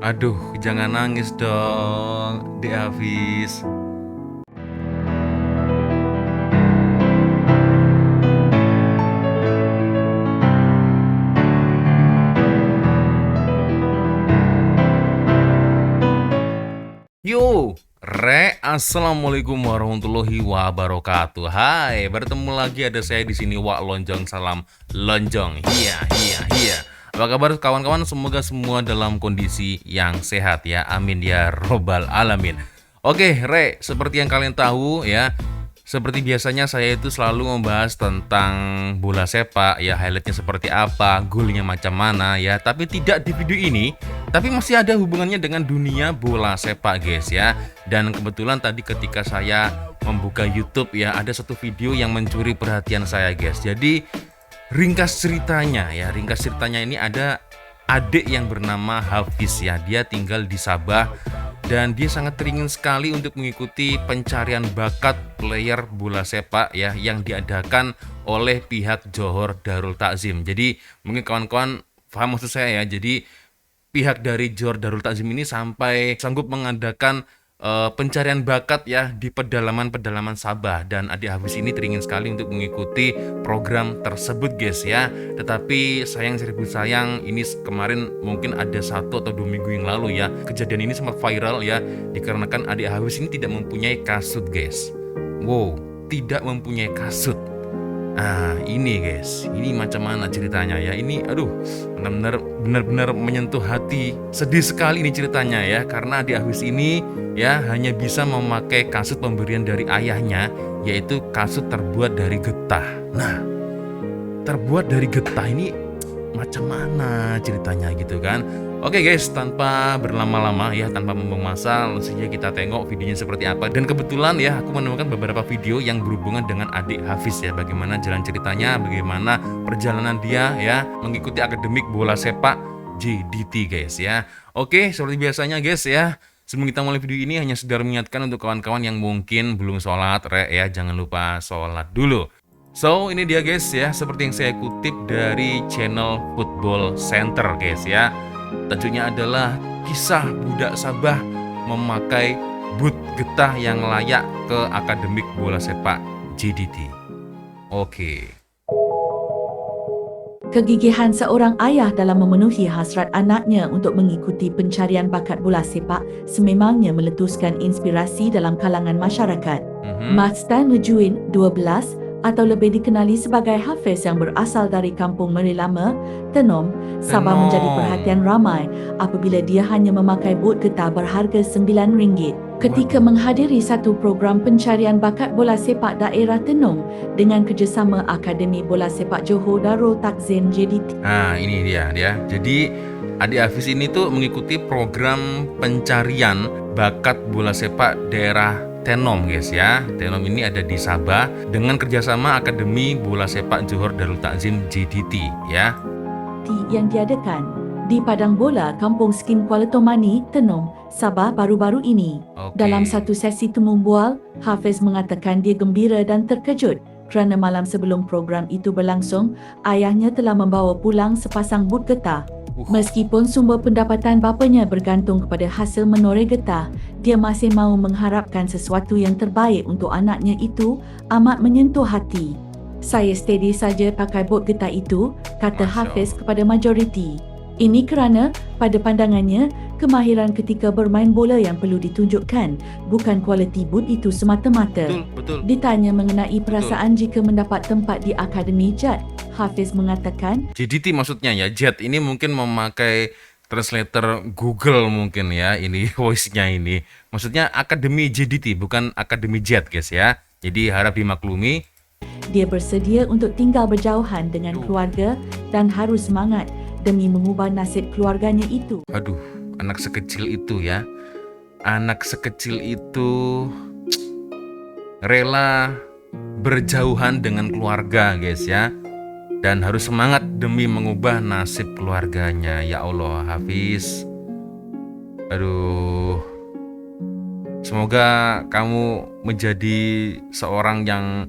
Aduh, jangan nangis dong, Dek Hafiz. Yo, Assalamualaikum warahmatullahi wabarakatuh. Hai, bertemu lagi ada saya di sini Wak Lonjong, salam lonjong. Iya. Apa kabar kawan-kawan? Semoga semua dalam kondisi yang sehat ya. Amin ya robbal alamin. Oke, seperti yang kalian tahu ya, seperti biasanya saya itu selalu membahas tentang bola sepak ya, highlightnya seperti apa, golnya macam mana ya. Tapi tidak di video ini, tapi masih ada hubungannya dengan dunia bola sepak guys ya. Dan kebetulan tadi ketika saya membuka YouTube ya, ada satu video yang mencuri perhatian saya guys. Jadi ringkas ceritanya ini ada adik yang bernama Hafiz ya. Dia tinggal di Sabah dan dia sangat teringin sekali untuk mengikuti pencarian bakat player bola sepak ya yang diadakan oleh pihak Johor Darul Takzim. Jadi mungkin kawan-kawan paham maksud saya ya. Jadi pihak dari Johor Darul Takzim ini sampai sanggup mengadakan pencarian bakat ya di pedalaman-pedalaman Sabah, dan adik Hafiz ini teringin sekali untuk mengikuti program tersebut guys ya. Tetapi sayang seribu sayang, ini kemarin mungkin ada 1 atau 2 minggu yang lalu ya, kejadian ini sempat viral ya, dikarenakan adik Hafiz ini tidak mempunyai kasut guys. Wow, tidak mempunyai kasut. Ini guys, ini macam mana ceritanya ya? Ini aduh, benar-benar menyentuh hati. Sedih sekali ini ceritanya ya, karena adik Hafiz ini ya hanya bisa memakai kasut pemberian dari ayahnya, yaitu kasut terbuat dari getah. Nah, terbuat dari getah ini macam mana ceritanya gitu kan? Oke guys, tanpa berlama-lama ya, tanpa membuang masa, langsung saja kita tengok videonya seperti apa. Dan kebetulan ya, aku menemukan beberapa video yang berhubungan dengan adik Hafiz ya, bagaimana jalan ceritanya, bagaimana perjalanan dia ya mengikuti akademik bola sepak JDT guys ya. Oke, seperti biasanya guys ya, sebelum kita mulai video ini hanya sekedar mengingatkan untuk kawan-kawan yang mungkin belum sholat ya, jangan lupa sholat dulu. So, ini dia guys ya, seperti yang saya kutip dari channel Football Center guys ya. Tentunya adalah kisah budak Sabah memakai boot getah yang layak ke akademik bola sepak JDT. Oke. Kegigihan seorang ayah dalam memenuhi hasrat anaknya untuk mengikuti pencarian bakat bola sepak sememangnya meletuskan inspirasi dalam kalangan masyarakat. Mahstan Nujuin, 12, atau lebih dikenali sebagai Hafiz yang berasal dari kampung Merilama, Tenom, Sabah menjadi perhatian ramai apabila dia hanya memakai boot getah berharga RM9 ketika menghadiri satu program pencarian bakat bola sepak daerah Tenom dengan kerjasama Akademi Bola Sepak Johor Darul Takzim JDT. Ini dia. Jadi adik Hafiz ini tuh mengikuti program pencarian bakat bola sepak daerah Tenom guys ya. Tenom ini ada di Sabah dengan kerjasama Akademi Bola Sepak Johor Darul Takzim JDT ya. Yang diadakan di Padang Bola Kampung Skim Kuala Tomani, Tenom, Sabah baru-baru ini. Dalam satu sesi temu bual, Hafiz mengatakan dia gembira dan terkejut kerana malam sebelum program itu berlangsung, ayahnya telah membawa pulang sepasang boot getah. Meskipun sumber pendapatan bapanya bergantung kepada hasil menoreh getah, dia masih mahu mengharapkan sesuatu yang terbaik untuk anaknya. Itu amat menyentuh hati. Saya steady saja pakai boot getah itu, kata Hafiz kepada majoriti. Ini kerana pada pandangannya, kemahiran ketika bermain bola yang perlu ditunjukkan, bukan kualiti boot itu semata-mata. Betul. Ditanya mengenai perasaan jika mendapat tempat di Akademi JAT, Hafiz mengatakan, JDT maksudnya ya, JET ini mungkin memakai translator Google mungkin ya, ini voice-nya ini. Maksudnya Akademi JDT, bukan Akademi JET guys ya. Jadi harap dimaklumi. dia bersedia untuk tinggal berjauhan dengan keluarga dan harus semangat demi mengubah nasib keluarganya itu. Aduh, anak sekecil itu ya. Anak sekecil itu rela berjauhan dengan keluarga guys ya. Dan harus semangat demi mengubah nasib keluarganya. Ya Allah, Hafiz. Aduh. Semoga kamu menjadi seorang yang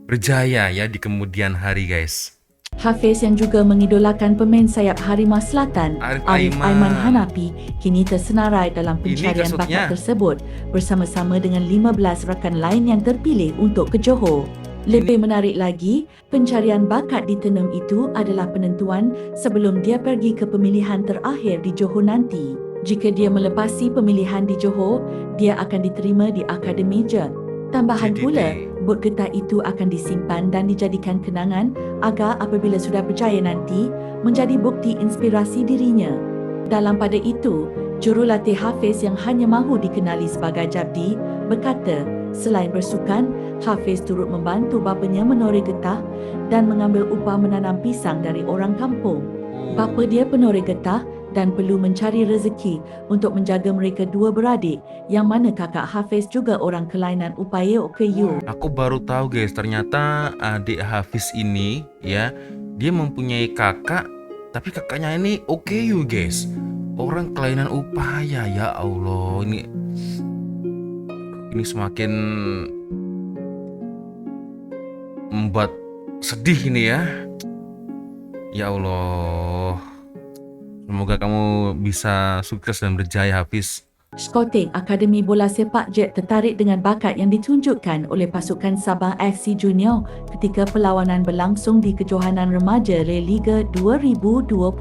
berjaya ya di kemudian hari guys. Hafiz yang juga mengidolakan pemain sayap Harimau Selatan Arif Aiman Hanapi kini tersenarai dalam Ini pencarian kasutnya. bakat tersebut bersama-sama dengan 15 rakan lain yang terpilih untuk ke Johor. Lebih menarik lagi, pencarian bakat di Tenom itu adalah penentuan sebelum dia pergi ke pemilihan terakhir di Johor nanti. Jika dia melepasi pemilihan di Johor, dia akan diterima di Akademi JET. Tambahan JDT. pula, bot getah itu akan disimpan dan dijadikan kenangan agar apabila sudah berjaya nanti, menjadi bukti inspirasi dirinya. Dalam pada itu, jurulatih Hafiz yang hanya mahu dikenali sebagai Jabdi berkata, selain bersukan, Hafiz turut membantu bapanya menoreh getah dan mengambil upah menanam pisang dari orang kampung. Bapa dia penoreh getah dan perlu mencari rezeki untuk menjaga mereka dua beradik, yang mana kakak Hafiz juga orang kelainan upaya OKU. Aku baru tahu guys, ternyata adik Hafiz ini ya, dia mempunyai kakak, tapi kakaknya ini OKU guys. Orang kelainan upaya, ya Allah. Ini semakin membuat sedih ini ya. Ya Allah. Semoga kamu bisa sukses dan berjaya, Hafiz. Scouting Akademi Bola Sepak JET tertarik dengan bakat yang ditunjukkan oleh pasukan Sabah FC Junior ketika perlawanan berlangsung di Kejohanan Remaja La Liga 2022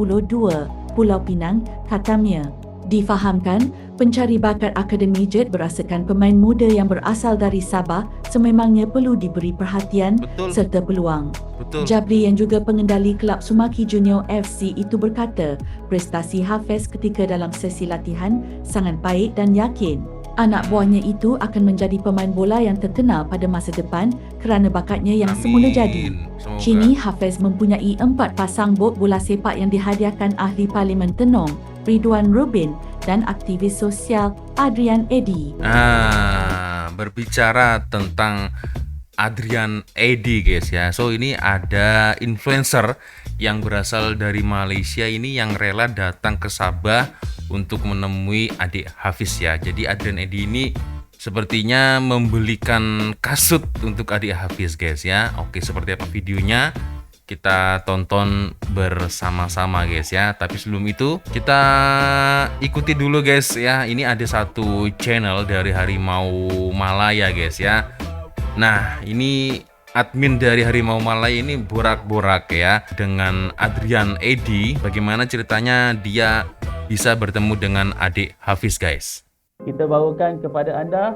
Pulau Pinang, Katamia. Difahamkan, pencari bakat Akademi JET berasakan pemain muda yang berasal dari Sabah sememangnya perlu diberi perhatian Betul. serta peluang. Betul. Jabri yang juga pengendali kelab Sumaki Junior FC itu berkata, prestasi Hafiz ketika dalam sesi latihan sangat baik dan yakin anak buahnya itu akan menjadi pemain bola yang terkenal pada masa depan kerana bakatnya yang semula jadi. Semoga. Kini Hafiz mempunyai 4 pasang bot bola sepak yang dihadiahkan ahli Parlimen Tenom, Ridwan Rubin dan aktivis sosial Adrian Eddy. Berbicara tentang Adrian Eddy guys ya. So ini ada influencer yang berasal dari Malaysia ini yang rela datang ke Sabah untuk menemui adik Hafiz ya. Jadi Adrian Eddy ini sepertinya membelikan kasut untuk adik Hafiz guys ya. Oke, seperti apa videonya? Kita tonton bersama-sama guys ya. Tapi sebelum itu kita ikuti dulu guys ya. Ini ada satu channel dari Harimau Malaya guys ya. Nah, ini admin dari Harimau Malaya ini borak-borak ya dengan Adrian Eddy. Bagaimana ceritanya dia bisa bertemu dengan adik Hafiz guys. Kita bawakan kepada anda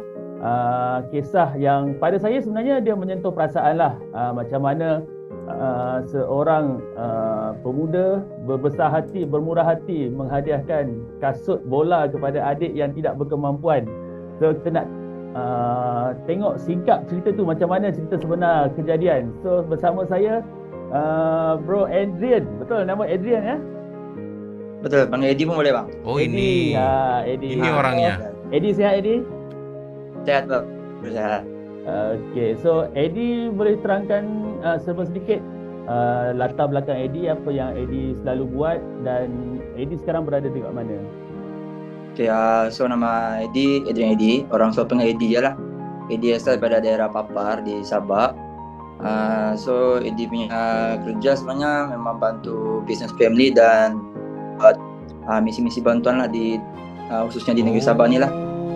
kisah yang pada saya sebenarnya dia menyentuh perasaan lah. Macam mana seorang pemuda berbesar hati, bermurah hati menghadiahkan kasut bola kepada adik yang tidak berkemampuan. So kita nak tengok singkap cerita tu, macam mana cerita sebenar kejadian. So bersama saya Bro Adrian. Betul nama Adrian ya? Betul, panggil Eddy pun boleh bang. Oh ini. Eddy. Ini orangnya. Eddy sihat Eddy? Sehat bang, sehat. Okay, so Eddy boleh terangkan serba sedikit latar belakang Eddy, apa yang Eddy selalu buat dan Eddy sekarang berada di mana? Okay, so nama Eddy, Adrian Eddy. Orang so panggil Eddy je lah. Eddy asal daripada daerah Papar di Sabah. So Eddy punya kerja sebenarnya memang bantu business family dan buat misi-misi bantuan lah di khususnya di negeri Sabah ni lah.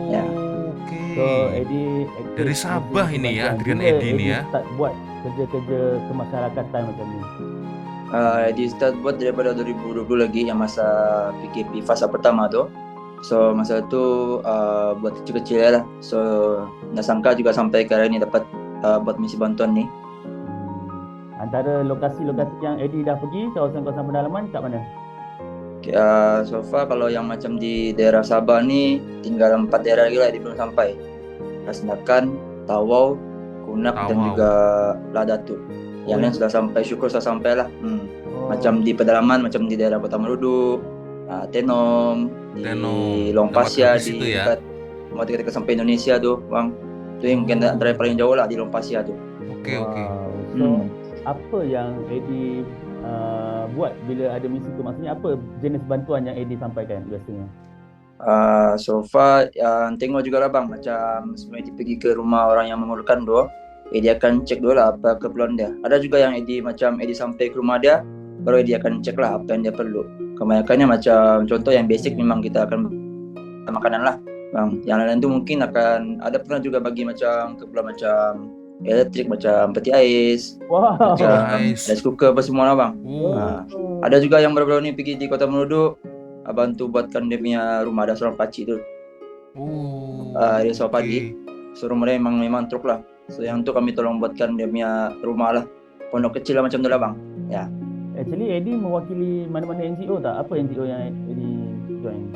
Ya. So Eddy Dari Sabah ini ya, Adrian Eddy ini ya. Start buat kerja-kerja kemasyarakatan macam ni. Eddy start buat daripada 2020 lagi yang masa PKP fasa pertama tu. So masa tu buat kecil-kecil lah. So tak sangka juga sampai ke hari ni dapat buat misi bantuan ni. Antara lokasi-lokasi yang Eddy dah pergi, kawasan-kawasan pendalaman kat mana? So far kalau yang macam di daerah Sabah ni tinggal 4 daerah lagi lah dia belum sampai. Rasnakan, Tawau, Kunak dan juga Ladatu. Yang lain sudah sampai, syukur sudah sampai lah. Macam di pedalaman, macam di daerah Kota Merudu, Tenom, di Long Pasir, di dekat mau kita sampai Indonesia tu bang. Tu yang mungkin antara yang paling jauh lah di Long Pasir tu. Oke. So apa yang Eddy buat bila ada misi tu? Maksudnya apa jenis bantuan yang Eddy sampaikan biasanya? So far tengok juga lah bang, macam sebenarnya pergi ke rumah orang yang memerlukan tu. Dia akan cek dulu lah apa keperluan dia. Ada juga yang macam sampai ke rumah dia, baru dia akan cek lah apa yang dia perlu. Kebanyakannya macam contoh yang basic memang kita akan makanan lah, bang. Yang lain tu mungkin akan ada pernah juga bagi macam keperluan macam elektrik, macam peti ais, Wow. macam Nice. rice cooker apa semua lah, bang. Oh. Ada juga yang baru-baru ni pergi di Kota Menudu, bantu buatkan dia punya rumah, ada seorang pakcik tu. Oh. Dia seorang padi. So rumah dia memang truk lah. So yang tu kami tolong buatkan dia punya rumah lah. Pondok kecil lah macam tu lah, bang. Ya. Actually Eddie mewakili mana-mana NGO tak? Apa NGO yang Eddie join?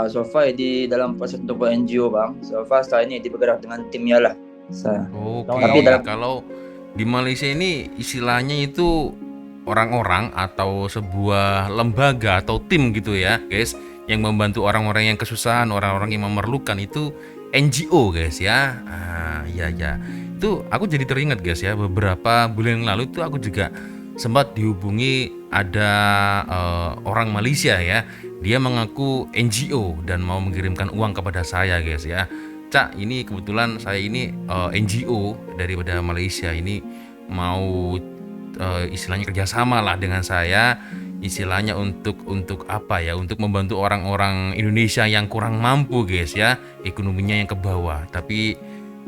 So far di dalam proses untuk buat NGO, bang. So far sekarang ni dia bergerak dengan tim lah. Oke, Tapi kalau di Malaysia ini istilahnya itu orang-orang atau sebuah lembaga atau tim gitu ya, guys, yang membantu orang-orang yang kesusahan, orang-orang yang memerlukan itu NGO, guys ya. Ya. Itu aku jadi teringat, guys ya, beberapa bulan yang lalu itu aku juga sempat dihubungi ada orang Malaysia ya. Dia mengaku NGO dan mau mengirimkan uang kepada saya, guys ya. Cak, ini kebetulan saya ini NGO daripada Malaysia ini mau istilahnya kerjasama lah dengan saya, istilahnya untuk apa ya, untuk membantu orang-orang Indonesia yang kurang mampu, guys ya, ekonominya yang ke bawah. Tapi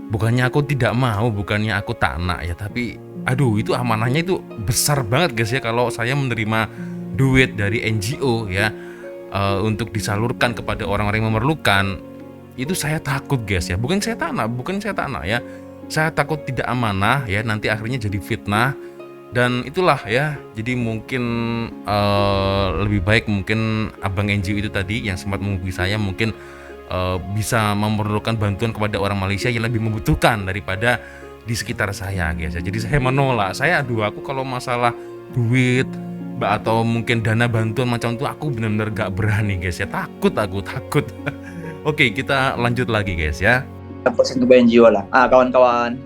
bukannya aku tidak mau, bukannya aku tak nak ya, tapi aduh itu amanahnya itu besar banget, guys ya, kalau saya menerima duit dari NGO ya untuk disalurkan kepada orang-orang yang memerlukan. Itu saya takut, guys ya, bukan saya tak nak ya, saya takut tidak amanah ya, nanti akhirnya jadi fitnah. Dan itulah ya, jadi mungkin lebih baik mungkin abang NGO itu tadi yang sempat menghubungi saya mungkin bisa memerlukan bantuan kepada orang Malaysia yang lebih membutuhkan daripada di sekitar saya, guys ya. Jadi saya menolak. Aku kalau masalah duit atau mungkin dana bantuan macam itu aku benar-benar gak berani, guys ya, takut. Oke, kita lanjut lagi, guys ya. Proses untuk buat NGO lah. Kawan-kawan.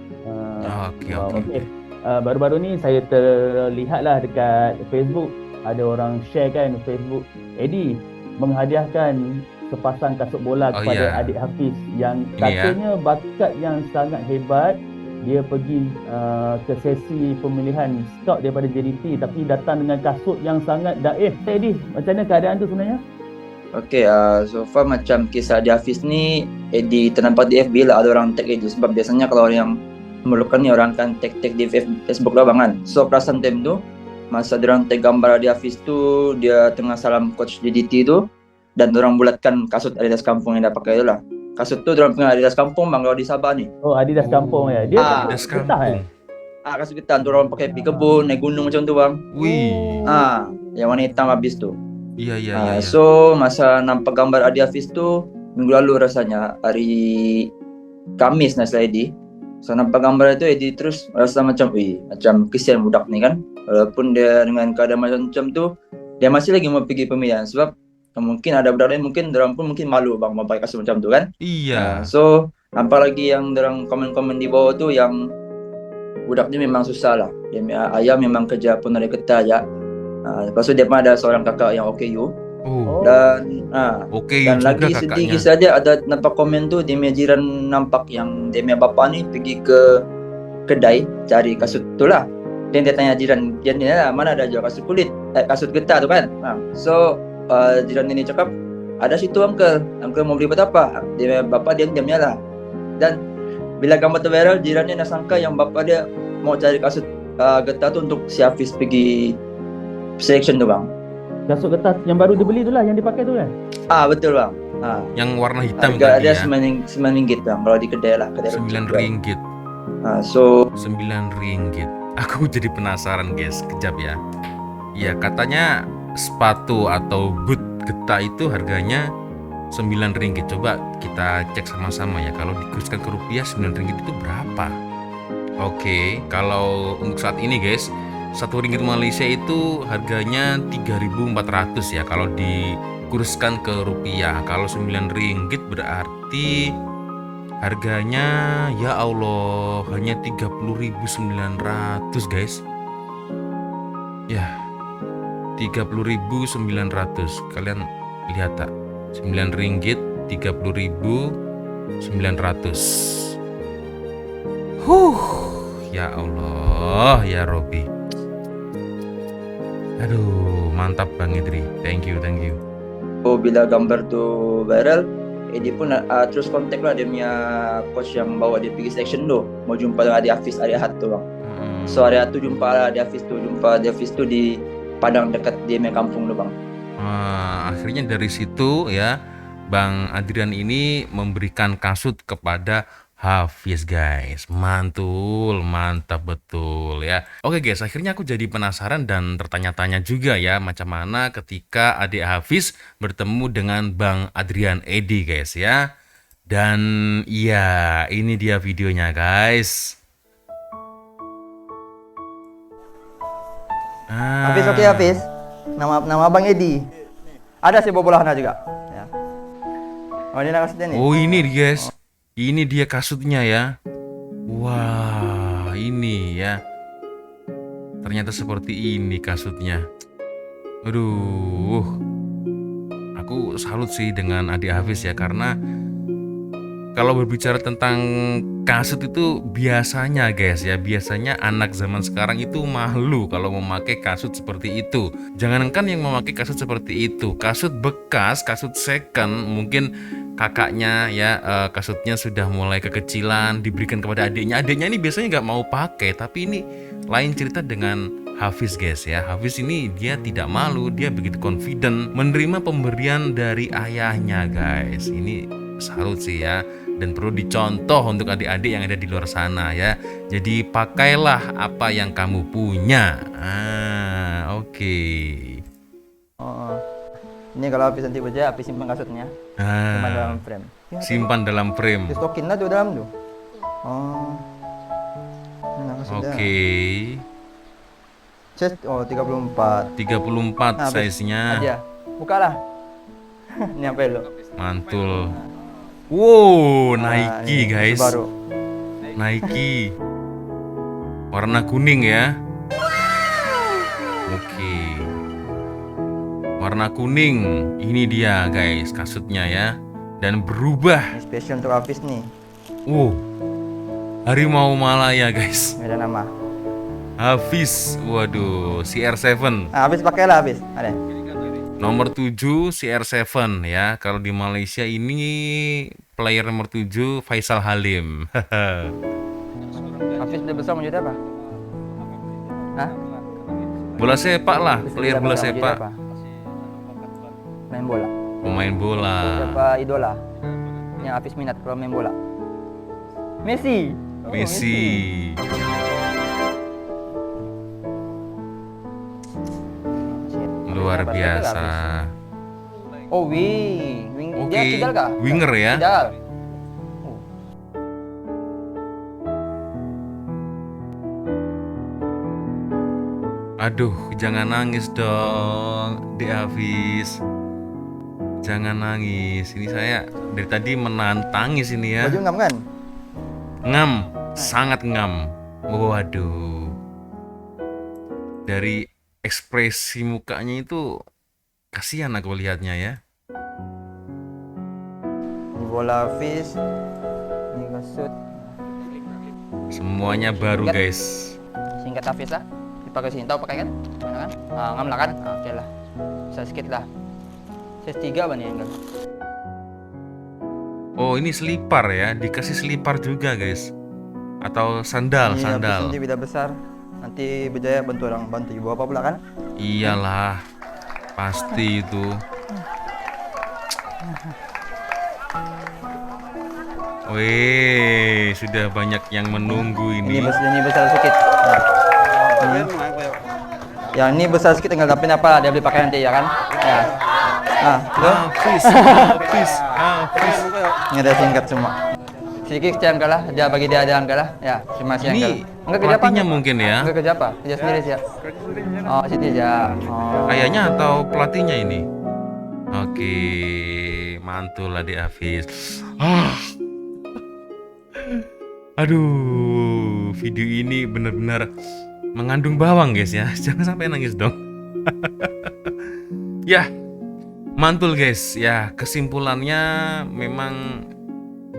Oke. Baru-baru ni saya terlihatlah dekat Facebook ada orang share kan Facebook, Eddie menghadiahkan sepasang kasut bola kepada adik Hafiz yang katanya bakat yang sangat hebat. Dia pergi ke sesi pemilihan scout daripada JDT tapi datang dengan kasut yang sangat daif. Eddie, macam mana keadaan tu sebenarnya? Okay, so far macam kisah di Hafiz ni, Eddie ternampak di FB lah ada orang tag Eddie, sebab biasanya kalau orang yang memerlukan ni orang akan tag di Facebook lah, bang kan. So perasaan time tu masa diorang tag gambar di Hafiz tu, dia tengah salam coach JDT tu, dan diorang bulatkan kasut Adidas Kampung yang dia pakai tu lah. Kasut tu diorang punya Adidas Kampung, bang, kalau di Sabah ni. Oh, Adidas Kampung ya. Dia Adidas Kampung. Kasut getah tu orang pakai pergi kebun, naik gunung macam tu, bang. Wih. Yang warna hitam habis tu. Iya. So masa nampak gambar Adi Hafiz tu minggu lalu, rasanya hari Kamis nasi Eddie. So nampak gambar itu Eddie terus rasa macam kesian budak ni kan. Walaupun dia dengan keadaan macam tu, dia masih lagi mau pergi pemilihan, sebab mungkin ada budak lain mungkin dorang pun mungkin malu, bang, mau pakai kasut macam tu kan. Iya. So nampak lagi yang dorang komen-komen di bawah tu yang budak ni memang susah lah. Dia ayah memang kerja pun ada getah aja. Lepas tu dia pun ada seorang kakak yang OKU. Dan dan lagi sedih saja ada nampak komen tu, dia punya jiran nampak yang dia punya bapa ni pergi ke kedai cari kasut tu lah. Dan dia tanya jiran ni lah, mana ada jual kasut kulit, kasut getah tu kan. So jiran ini cakap, ada situ uncle mau beli buat apa? Dia bapa dia diamnya lah. Dan bila gambar tu viral, jirannya nak sangka yang bapa dia mau cari kasut getah tu untuk si Hafiz pergi selection tu, bang. Kasut getah yang baru dibeli tu lah, yang dipakai tu kan? Betul, bang. Yang warna hitam harga tadi dia ya. RM9, bang, kalau di kedai lah. RM9. So RM9. Aku jadi penasaran, guys, kejap ya. Ya, katanya sepatu atau boot getah itu harganya RM9. Coba kita cek sama-sama ya, kalau dikurskan ke rupiah RM9 itu berapa? Oke, kalau untuk saat ini, guys, RM1 Malaysia itu harganya 3.400 ya kalau dikuruskan ke rupiah. Kalau RM9 berarti harganya, ya Allah, hanya 30.900, guys. Ya, 30.900. Kalian lihat tak? RM9, 30.900. Ya Allah, ya Robi. Aduh, mantap Bang Idri. Thank you. Oh, bila gambar tuh viral, dia pun terus kontak lah dia punya coach yang bawa dia pergi selection tu. Mau jumpa dengan Adi Hafiz hari Ahad tu bang. So hari Ahad tu jumpa Adi Hafiz tu di Padang dekat dia punya kampung tu bang. Akhirnya dari situ ya Bang Adrian ini memberikan kasut kepada Hafiz guys. Mantap betul ya. Oke guys, akhirnya aku jadi penasaran dan tertanya-tanya juga ya macam mana ketika adik Hafiz bertemu dengan Bang Adrian Edi guys ya. Dan iya, ini dia videonya guys. Hafiz, oke Hafiz. Nama Bang Edi. Ada si Bobolahna juga. Ya. Oh, ini kasutnya nih. Oh ini guys. Ini dia kasutnya ya. Wah, ini ya. Ternyata seperti ini kasutnya. Aduh. Aku salut sih dengan adik Hafiz ya, karena kalau berbicara tentang kasut itu biasanya guys ya, biasanya anak zaman sekarang itu malu kalau memakai kasut seperti itu. Jangankan yang memakai kasut seperti itu, kasut bekas, kasut second, mungkin kakaknya ya kasutnya sudah mulai kekecilan, diberikan kepada adiknya. Adiknya ini biasanya nggak mau pakai, tapi ini lain cerita dengan Hafiz guys ya. Hafiz ini dia tidak malu, dia begitu confident menerima pemberian dari ayahnya guys. Ini salut sih ya, dan perlu dicontoh untuk adik-adik yang ada di luar sana ya. Jadi pakailah apa yang kamu punya. Oke. Oh. Ini kalau Hafiz nanti kerja, Hafiz simpan kasutnya. Simpan dalam frame. Simpan dalam frame. Distokin lah tuh dalam tuh. Oh. Nah, kasutnya. Oke. Size 34. 34 Nah, size-nya. Aja. Bukalah. Ini apa lo? Mantul. Wow, Nike ini guys. baru. Nike. Warna kuning ya. Oke. Warna kuning. Ini dia guys kasutnya ya. Dan berubah. Ini spesial untuk Hafiz nih. Harimau Malaya guys. Ada nama. Hafiz. Waduh, CR7. Nah, Hafiz pakailah Hafiz. Ada. Nomor 7 CR7 ya. Kalau di Malaysia ini player nomor 7 Faisal Halim. Hafiz udah besar mau jadi apa? Hah? Bola sepak lah, Hafiz player udah bola besar mau jadi sepak. apa? Main bola. Pemain bola. Siapa idola yang Hafiz minat kalau main bola? Messi. Oh, Messi. Luar Siapa biasa. Hafiz? Oh, wing. Oke, Dia kidal kah? winger ya. Kidal. Aduh, jangan nangis dong, Dek Hafiz. Jangan nangis. Ini saya dari tadi menahan tangis ini ya. Baju ngam kan? Ngam, sangat ngam. Waduh. Dari ekspresi mukanya itu kasihan aku lihatnya ya. Ini bola Hafiz. Ini kasut. Semuanya baru Singkat. guys. Singkat Hafiz lah. Dipakai sini, tahu pakai kan? Mana kan? Ngam lah kan? Oke lah. Bisa sedikit lah. Size 3 apa nih yang Oh ini selipar ya, dikasih selipar juga guys. Atau sandal, Ini sandal. Hafiz nanti beda besar. Nanti berjaya bantu orang, bantu ibu apa pula kan? Iyalah, pasti itu. Wih, sudah banyak yang menunggu ini. Ini besar sedikit. Nah. Yang ini besar sedikit tinggal dapin apa dia beli pakai nanti ya kan? Ya. Nah, Hafiz, Hafiz, Hafiz. ini ada singkat semua. Sedikit saya angkat lah, dia bagi dia ada angkat lah. Ya, terima kasih angkat. Ini pelatihnya mungkin ya? Enggak kerja apa? Kerja sendiri sih ya. Oh, sini aja. Oh. Kayaknya atau pelatihnya ini. Oke, mantul Adik Hafiz. Aduh, video ini benar-benar mengandung bawang guys ya. Jangan sampai nangis dong. Ya, mantul guys. Ya, kesimpulannya memang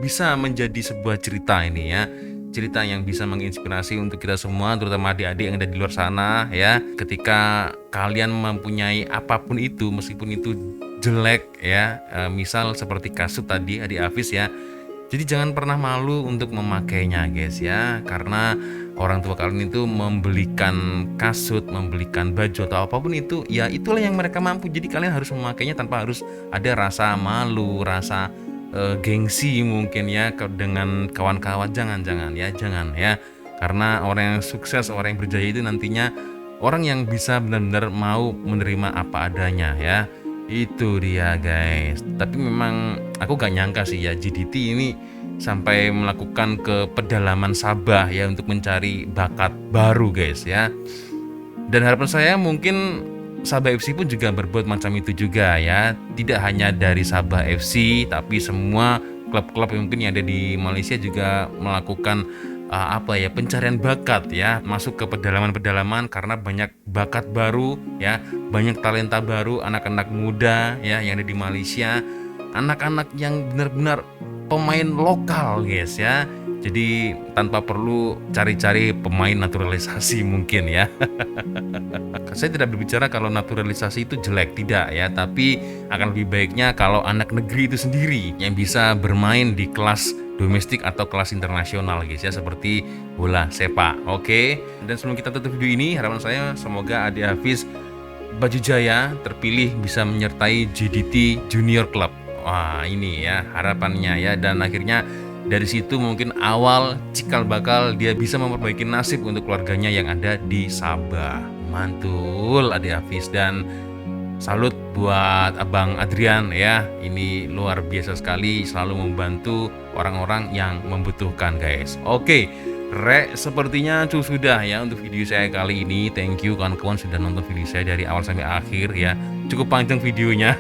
bisa menjadi sebuah cerita ini ya. cerita yang bisa menginspirasi untuk kita semua, terutama adik-adik yang ada di luar sana ya. Ketika kalian mempunyai apapun itu, meskipun itu jelek ya, misal seperti kasut tadi adik Hafiz ya. Jadi jangan pernah malu untuk memakainya guys ya, karena orang tua kalian itu membelikan kasut, membelikan baju atau apapun itu, ya itulah yang mereka mampu. Jadi kalian harus memakainya tanpa harus ada rasa malu, rasa gengsi mungkin ya dengan kawan-kawan. Jangan ya, karena orang yang sukses, orang yang berjaya itu nantinya orang yang bisa benar-benar mau menerima apa adanya ya. Itu dia guys. Tapi memang aku gak nyangka sih ya, JDT ini sampai melakukan ke pedalaman Sabah ya untuk mencari bakat baru guys ya. Dan harapan saya mungkin Sabah FC pun juga berbuat macam itu juga ya. Tidak hanya dari Sabah FC, tapi semua klub-klub yang mungkin yang ada di Malaysia juga melakukan pencarian bakat ya, masuk ke pedalaman-pedalaman karena banyak bakat baru ya, banyak talenta baru, anak-anak muda ya yang ada di Malaysia, anak-anak yang benar-benar pemain lokal guys ya. Jadi tanpa perlu cari-cari pemain naturalisasi mungkin ya. Saya tidak berbicara kalau naturalisasi itu jelek, tidak ya, tapi akan lebih baiknya kalau anak negeri itu sendiri yang bisa bermain di kelas domestik atau kelas internasional guys ya, seperti bola sepak. Oke. Dan sebelum kita tutup video ini, harapan saya semoga adik Hafiz Baju Jaya terpilih bisa menyertai JDT Junior Club. Wah, ini ya harapannya ya, dan akhirnya dari situ mungkin awal cikal bakal dia bisa memperbaiki nasib untuk keluarganya yang ada di Sabah. Mantul adik Hafiz, dan salut buat Abang Adrian ya. Ini luar biasa sekali, selalu membantu orang-orang yang membutuhkan guys. Oke, sepertinya sudah ya untuk video saya kali ini. Thank you kawan-kawan sudah nonton video saya dari awal sampai akhir ya. Cukup panjang videonya.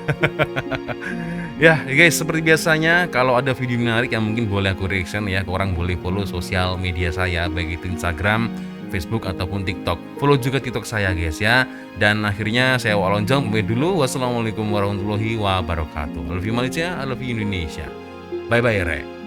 Ya guys, seperti biasanya kalau ada video menarik yang mungkin boleh aku reaction ya, orang boleh follow sosial media saya, baik itu Instagram, Facebook ataupun TikTok. Follow juga TikTok saya guys ya. Dan akhirnya saya Wak Lonjong pamit dulu. Wassalamualaikum warahmatullahi wabarakatuh. I love you Malaysia, I love you Indonesia. Bye bye Re.